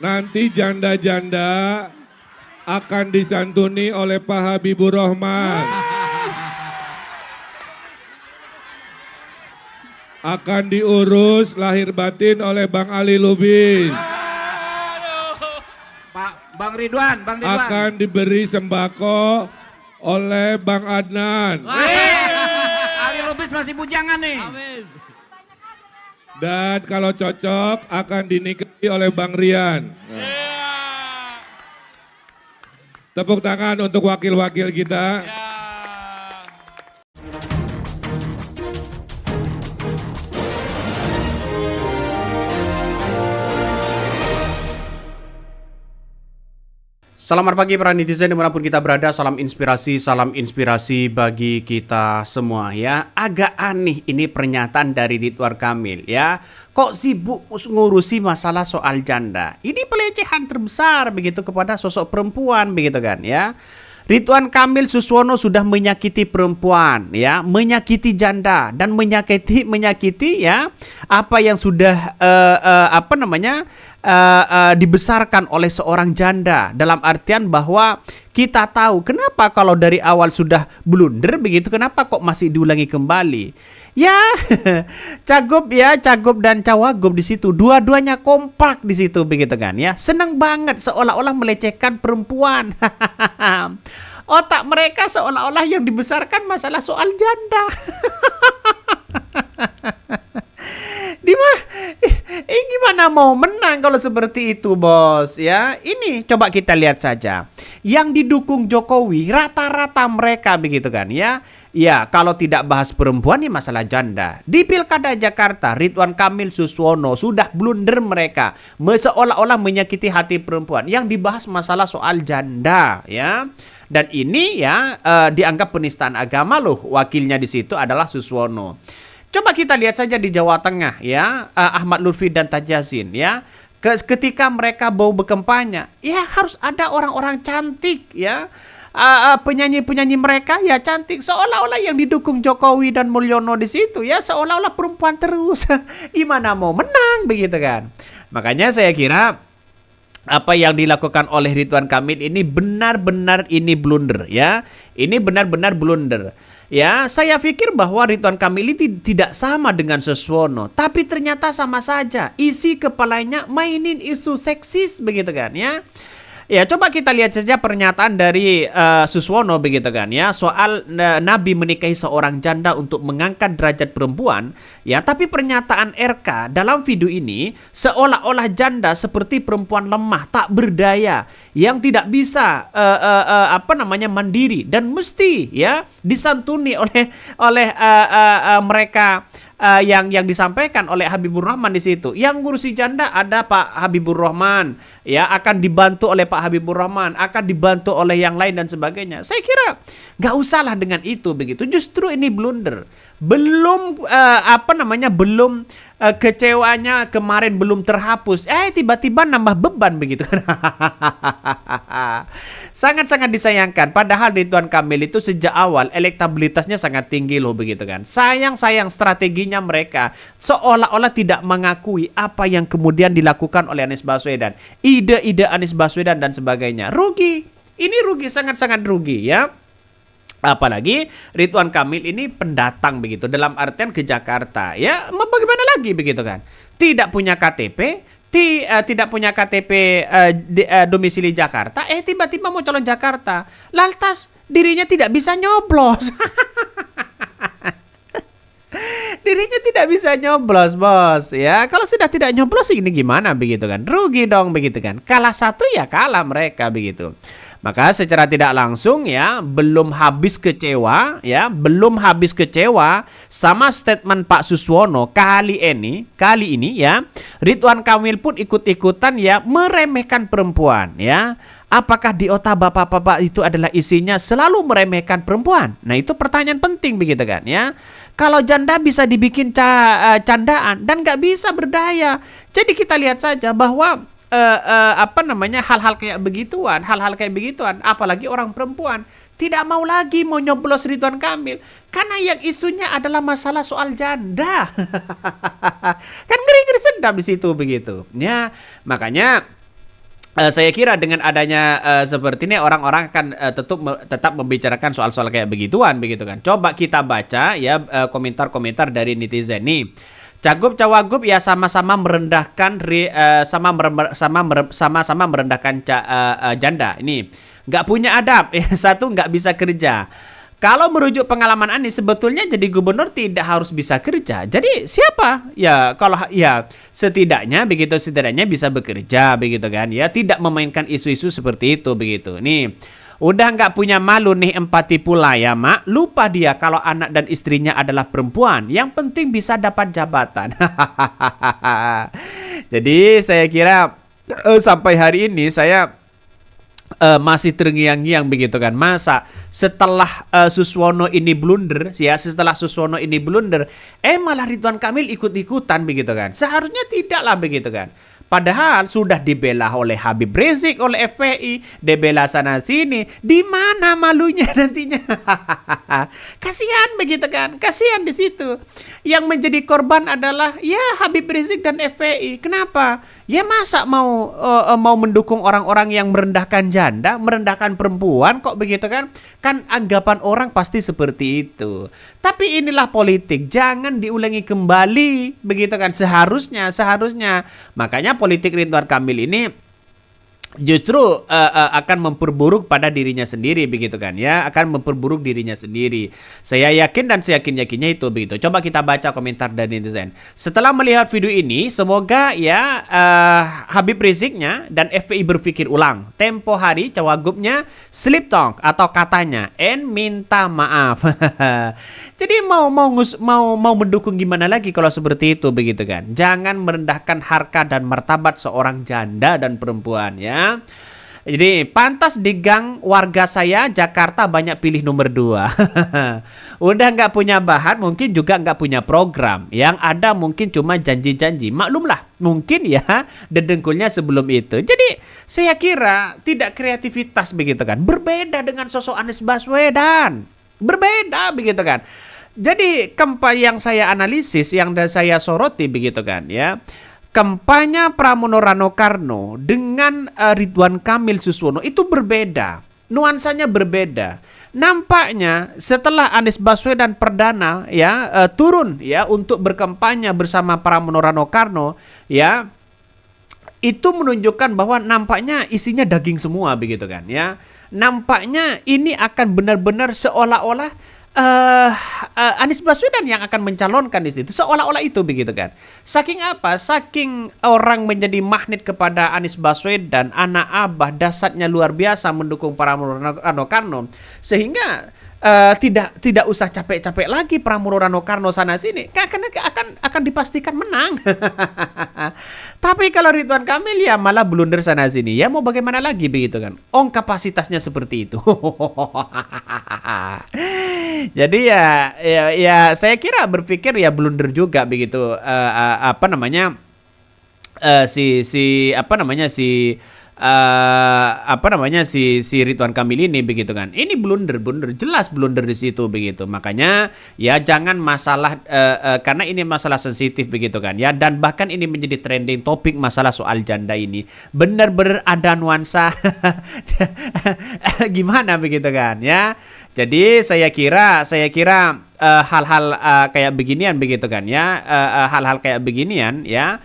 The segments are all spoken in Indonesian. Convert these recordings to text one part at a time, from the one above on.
Nanti janda-janda akan disantuni oleh Pak Habibur Rahman. Akan diurus lahir batin oleh Bang Ali Lubis. Bang Ridwan. Akan diberi sembako oleh Bang Adnan. Ali Lubis masih bujangan nih. Amin. Dan kalau cocok akan dinikahi oleh Bang Rian. Tepuk tangan untuk wakil-wakil kita. Selamat pagi para netizen dimanapun kita berada, salam inspirasi bagi kita semua ya. Agak aneh ini pernyataan dari Ridwan Kamil ya. Kok sibuk ngurusi masalah soal janda? Ini pelecehan terbesar begitu kepada sosok perempuan begitu kan ya. Ridwan Kamil Suswono sudah menyakiti perempuan ya, menyakiti janda dan menyakiti ya apa yang sudah dibesarkan oleh seorang janda, dalam artian bahwa kita tahu kenapa kalau dari awal sudah blunder begitu, kenapa kok masih diulangi kembali ya. Cagup dan Cawagup di situ dua-duanya kompak di situ begitu kan ya, senang banget seolah-olah melecehkan perempuan. Otak mereka seolah-olah yang dibesarkan masalah soal janda. Gimana mau menang kalau seperti itu, bos ya? Ini coba kita lihat saja. Yang didukung Jokowi rata-rata mereka begitu kan ya. Ya, kalau tidak bahas perempuan ini masalah janda. Di Pilkada Jakarta, Ridwan Kamil Suswono sudah blunder mereka, seolah-olah menyakiti hati perempuan. Yang dibahas masalah soal janda ya. Dan ini ya dianggap penistaan agama loh. Wakilnya di situ adalah Suswono. Coba kita lihat saja di Jawa Tengah ya, Ahmad Lutfi dan Tajasin ya. Ketika mereka mau berkampanye, ya harus ada orang-orang cantik ya. Penyanyi-penyanyi mereka ya cantik, seolah-olah yang didukung Jokowi dan Mulyono di situ ya seolah-olah perempuan terus. Gimana mau menang begitu kan? Makanya saya kira apa yang dilakukan oleh Ridwan Kamil ini benar-benar ini blunder ya. Ini benar-benar blunder. Ya, saya pikir bahwa Ridwan Kamil ini tidak sama dengan Suswono, tapi ternyata sama saja. Isi kepalanya mainin isu seksis begitu kan ya. Ya, coba kita lihat saja pernyataan dari Suswono begitu kan ya, soal Nabi menikahi seorang janda untuk mengangkat derajat perempuan ya, tapi pernyataan RK dalam video ini seolah-olah janda seperti perempuan lemah, tak berdaya, yang tidak bisa mandiri dan mesti ya disantuni oleh mereka. Yang disampaikan oleh Habibur Rahman di situ. Yang ngurusi janda ada Pak Habibur Rahman, ya akan dibantu oleh Pak Habibur Rahman, akan dibantu oleh yang lain dan sebagainya. Saya kira nggak usahlah dengan itu begitu. Justru ini blunder. Belum belum kecewanya kemarin belum terhapus. Tiba-tiba nambah beban begitu kan. Sangat-sangat disayangkan. Padahal Ridwan Kamil itu sejak awal elektabilitasnya sangat tinggi loh begitu kan. Sayang strateginya mereka seolah-olah tidak mengakui apa yang kemudian dilakukan oleh Anies Baswedan. Ide-ide Anies Baswedan dan sebagainya. Rugi. Ini rugi, sangat-sangat rugi ya. Apalagi Ridwan Kamil ini pendatang begitu, dalam artian ke Jakarta ya, bagaimana lagi begitu kan, tidak punya KTP, tidak punya KTP domisili Jakarta, tiba-tiba mau calon Jakarta, lantas dirinya tidak bisa nyoblos. Dirinya tidak bisa nyoblos, bos ya. Kalau sudah tidak nyoblos ini gimana begitu kan, rugi dong begitu kan, kalah satu ya kalah mereka begitu. Maka secara tidak langsung ya, belum habis kecewa sama statement Pak Suswono kali ini ya, Ridwan Kamil pun ikut-ikutan ya meremehkan perempuan ya. Apakah di otak bapak-bapak itu adalah isinya selalu meremehkan perempuan? Nah, itu pertanyaan penting begitu kan ya. Kalau janda bisa dibikin candaan dan nggak bisa berdaya. Jadi kita lihat saja bahwa hal-hal kayak begituan, apalagi orang perempuan tidak mau lagi mau nyoblos Ridwan Kamil karena yang isunya adalah masalah soal janda. Kan ngeri-ngeri sedap di situ begitu. Ya, makanya Saya kira dengan adanya seperti ini orang-orang akan tetap membicarakan soal-soal kayak begituan begitu kan. Coba kita baca ya komentar-komentar dari netizen nih. Cagup Cawagup ya sama-sama merendahkan sama-sama merendahkan janda. Ini nggak punya adab, ya, satu nggak bisa kerja. Kalau merujuk pengalaman Anies, sebetulnya jadi gubernur tidak harus bisa kerja. Jadi siapa? Ya kalau ya setidaknya bisa bekerja begitu kan. Ya tidak memainkan isu-isu seperti itu begitu. Nih udah nggak punya malu nih empati pula ya mak. Lupa dia kalau anak dan istrinya adalah perempuan. Yang penting bisa dapat jabatan. Jadi saya kira sampai hari ini saya masih terngiang-ngiang begitu kan. Masa setelah Suswono ini blunder malah Ridwan Kamil ikut-ikutan begitu kan. Seharusnya tidaklah begitu kan. Padahal sudah dibela oleh Habib Rizik, oleh FPI, dibela sana sini. Di mana malunya nantinya? Kasihan begitu kan? Kasihan di situ. Yang menjadi korban adalah ya Habib Rizik dan FPI. Kenapa? Ya masa mau mendukung orang-orang yang merendahkan janda, merendahkan perempuan kok begitu kan? Kan anggapan orang pasti seperti itu. Tapi inilah politik, jangan diulangi kembali begitu kan? Seharusnya. Makanya politik Ridwan Kamil ini justru akan memperburuk pada dirinya sendiri begitu kan ya, akan memperburuk dirinya sendiri. Saya yakin dan seyakin-yakinnya itu begitu. Coba kita baca komentar dari netizen. Setelah melihat video ini, semoga ya Habib Riziknya dan FPI berpikir ulang. Tempo hari Cawagupnya slip tongue atau katanya minta maaf. Jadi mau mendukung gimana lagi kalau seperti itu begitu kan? Jangan merendahkan harkat dan martabat seorang janda dan perempuan ya. Jadi pantas di gang warga saya Jakarta banyak pilih nomor 2. Udah nggak punya bahan, mungkin juga nggak punya program. Yang ada mungkin cuma janji-janji. Maklumlah, mungkin ya dedengkulnya sebelum itu. Jadi saya kira tidak kreativitas begitu kan. Berbeda dengan sosok Anies Baswedan. Berbeda begitu kan. Jadi yang saya analisis, yang saya soroti begitu kan ya. Kampanye Pramono Rano Karno dengan Ridwan Kamil Suswono itu berbeda, nuansanya berbeda. Nampaknya setelah Anies Baswedan perdana ya turun ya untuk berkampanye bersama Pramono Rano Karno ya, itu menunjukkan bahwa nampaknya isinya daging semua begitu kan ya. Nampaknya ini akan benar-benar seolah-olah Anies Baswedan yang akan mencalonkan di situ, seolah-olah itu begitu kan. Saking apa? Saking orang menjadi magnet kepada Anies Baswedan, anak abah dasarnya luar biasa mendukung Pramono Rano Karno, sehingga tidak usah capek-capek lagi Pramono Rano Karno sana sini, karena akan dipastikan menang. Tapi kalau Ridwan Kamil ya malah blunder sana sini, ya mau bagaimana lagi begitu kan? Kapasitasnya seperti itu. Jadi ya saya kira berpikir ya blunder juga begitu si Ridwan Kamil ini begitu kan. Ini blunder jelas blunder di situ begitu. Makanya ya jangan masalah karena ini masalah sensitif begitu kan ya, dan bahkan ini menjadi trending topik masalah soal janda ini. Benar-benar ada nuansa gimana begitu kan ya. Jadi saya kira hal-hal kayak beginian begitu kan ya, hal-hal kayak beginian ya,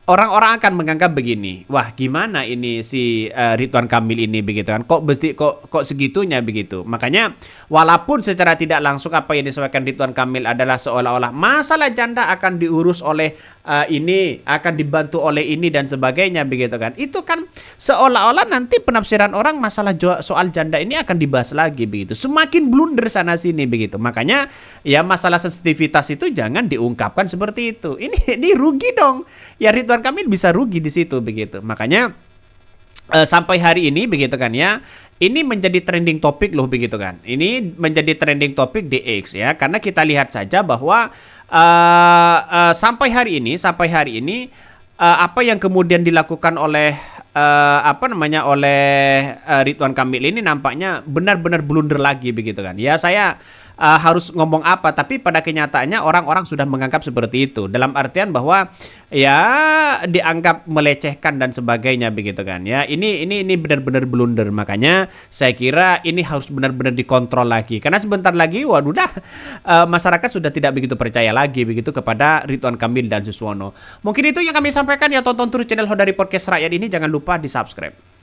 orang-orang akan menganggap begini, wah gimana ini si Ridwan Kamil ini begitu kan, kok segitunya begitu. Makanya walaupun secara tidak langsung apa yang disampaikan Ridwan Kamil adalah seolah-olah masalah janda akan diurus oleh ini, akan dibantu oleh ini dan sebagainya begitu kan. Itu kan seolah-olah nanti penafsiran orang masalah soal janda ini akan dibahas lagi begitu. Semakin blunder sana sini begitu. Makanya ya masalah sensitivitas itu jangan diungkapkan seperti itu. Ini rugi dong. Ya Ridwan Kamil bisa rugi di situ begitu. Makanya sampai hari ini begitu kan ya, ini menjadi trending topik loh begitu kan. Ini menjadi trending topik di X ya, karena kita lihat saja bahwa sampai hari ini apa yang kemudian dilakukan oleh Ridwan Kamil ini nampaknya benar-benar blunder lagi begitu kan. Ya saya harus ngomong apa, tapi pada kenyataannya orang-orang sudah menganggap seperti itu. Dalam artian bahwa ya dianggap melecehkan dan sebagainya begitu kan. Ya, ini benar-benar blunder. Makanya saya kira ini harus benar-benar dikontrol lagi. Karena sebentar lagi waduh dah masyarakat sudah tidak begitu percaya lagi begitu kepada Ridwan Kamil dan Suswono. Mungkin itu yang kami sampaikan ya, tonton terus channel Hodari Podcast Rakyat ini, jangan lupa di-subscribe.